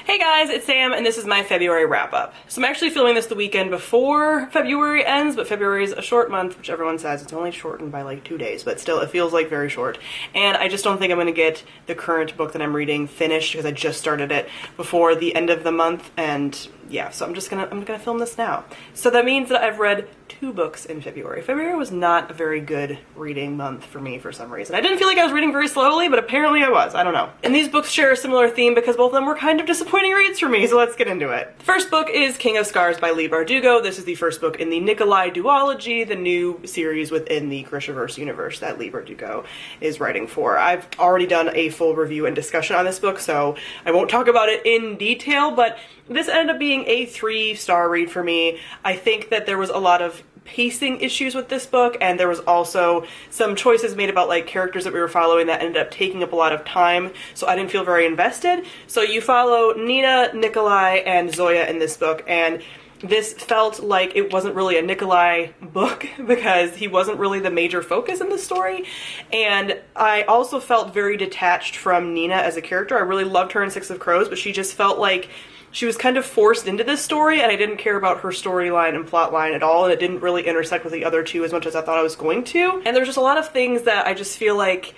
Hey guys, it's Sam and this is my February wrap-up. So I'm actually filming this the weekend before February ends, but February is a short month, which everyone says. It's only shortened by like 2 days, but still it feels like very short. And I just don't think I'm gonna get the current book that I'm reading finished because I just started it before the end of the month, and yeah, so I'm gonna film this now. So that means that I've read 2 books in February. February was not a very good reading month for me for some reason. I didn't feel like I was reading very slowly, but apparently I was. I don't know. And these books share a similar theme because both of them were kind of disappointing reads for me, so let's get into it. The first book is King of Scars by Leigh Bardugo. This is the first book in the Nikolai duology, the new series within the Grishaverse universe that Leigh Bardugo is writing for. I've already done a full review and discussion on this book, so I won't talk about it in detail, but this ended up being a 3-star read for me. I think that there was a lot of pacing issues with this book, and there was also some choices made about like characters that we were following that ended up taking up a lot of time, so I didn't feel very invested. So you follow Nina, Nikolai, and Zoya in this book, and this felt like it wasn't really a Nikolai book because he wasn't really the major focus in the story. And I also felt very detached from Nina as a character. I really loved her in Six of Crows, but she just felt like she was kind of forced into this story, and I didn't care about her storyline and plotline at all, and it didn't really intersect with the other two as much as I thought I was going to. And there's just a lot of things that I just feel like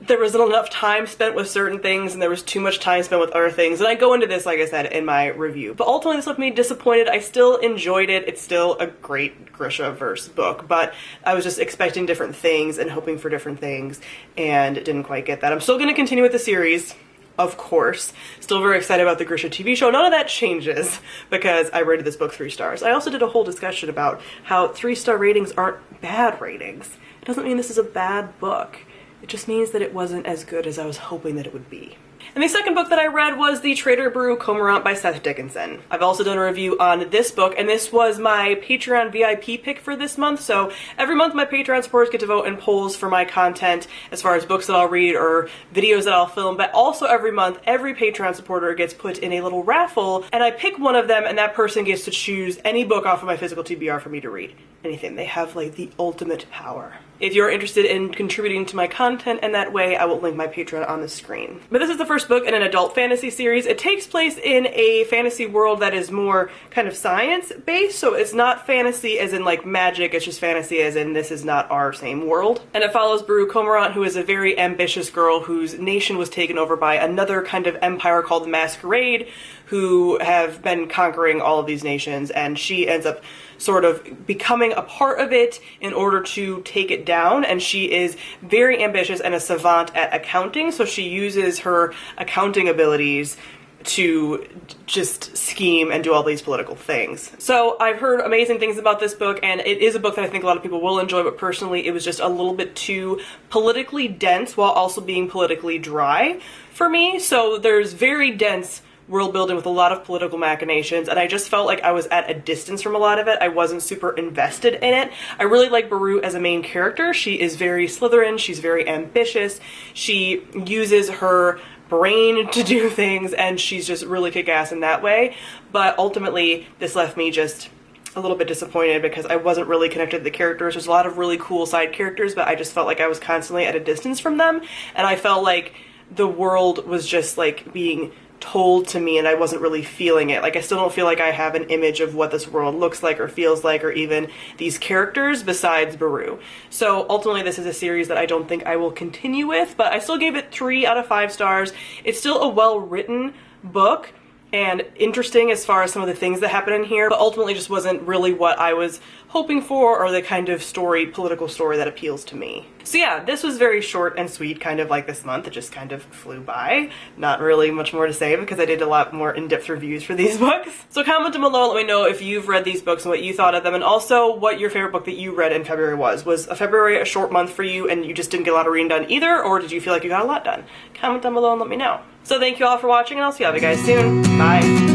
there wasn't enough time spent with certain things, and there was too much time spent with other things. And I go into this, like I said, in my review. But ultimately, this left me disappointed. I still enjoyed it. It's still a great Grishaverse book, but I was just expecting different things and hoping for different things, and didn't quite get that. I'm still going to continue with the series, of course. Still very excited about the Grisha TV show. None of that changes because I rated this book 3 stars. I also did a whole discussion about how 3-star ratings aren't bad ratings. It doesn't mean this is a bad book. It just means that it wasn't as good as I was hoping that it would be. And the second book that I read was The Trader Brew Cormorant by Seth Dickinson. I've also done a review on this book, and this was my Patreon VIP pick for this month. So every month my Patreon supporters get to vote in polls for my content as far as books that I'll read or videos that I'll film, but also every month every Patreon supporter gets put in a little raffle, and I pick one of them, and that person gets to choose any book off of my physical TBR for me to read. Anything. They have like the ultimate power. If you're interested in contributing to my content in that way, I will link my Patreon on the screen. But this is the first book in an adult fantasy series. It takes place in a fantasy world that is more kind of science-based, so it's not fantasy as in like magic, it's just fantasy as in this is not our same world. And it follows Brew Cormorant, who is a very ambitious girl whose nation was taken over by another kind of empire called the Masquerade, who have been conquering all of these nations, and she ends up sort of becoming a part of it in order to take it down. And she is very ambitious and a savant at accounting, so she uses her accounting abilities to just scheme and do all these political things. So I've heard amazing things about this book, and it is a book that I think a lot of people will enjoy, but personally it was just a little bit too politically dense while also being politically dry for me. So there's very dense world building with a lot of political machinations, and I just felt like I was at a distance from a lot of it. I wasn't super invested in it. I really like Beru as a main character. She is very Slytherin, she's very ambitious, she uses her brain to do things, and she's just really kick-ass in that way. But ultimately, this left me just a little bit disappointed because I wasn't really connected to the characters. There's a lot of really cool side characters, but I just felt like I was constantly at a distance from them, and I felt like the world was just like being told to me and I wasn't really feeling it. Like, I still don't feel like I have an image of what this world looks like or feels like, or even these characters besides Beru. So ultimately this is a series that I don't think I will continue with, but I still gave it 3 out of 5 stars. It's still a well-written book and interesting as far as some of the things that happen in here, but ultimately just wasn't really what I was hoping for or the kind of story, political story that appeals to me. So yeah, this was very short and sweet, kind of like this month. It just kind of flew by. Not really much more to say because I did a lot more in-depth reviews for these books. So comment down below, let me know if you've read these books and what you thought of them, and also what your favorite book that you read in February was. Was February a short month for you and you just didn't get a lot of reading done either, or did you feel like you got a lot done? Comment down below and let me know. So thank you all for watching, and I'll see you guys soon. Bye!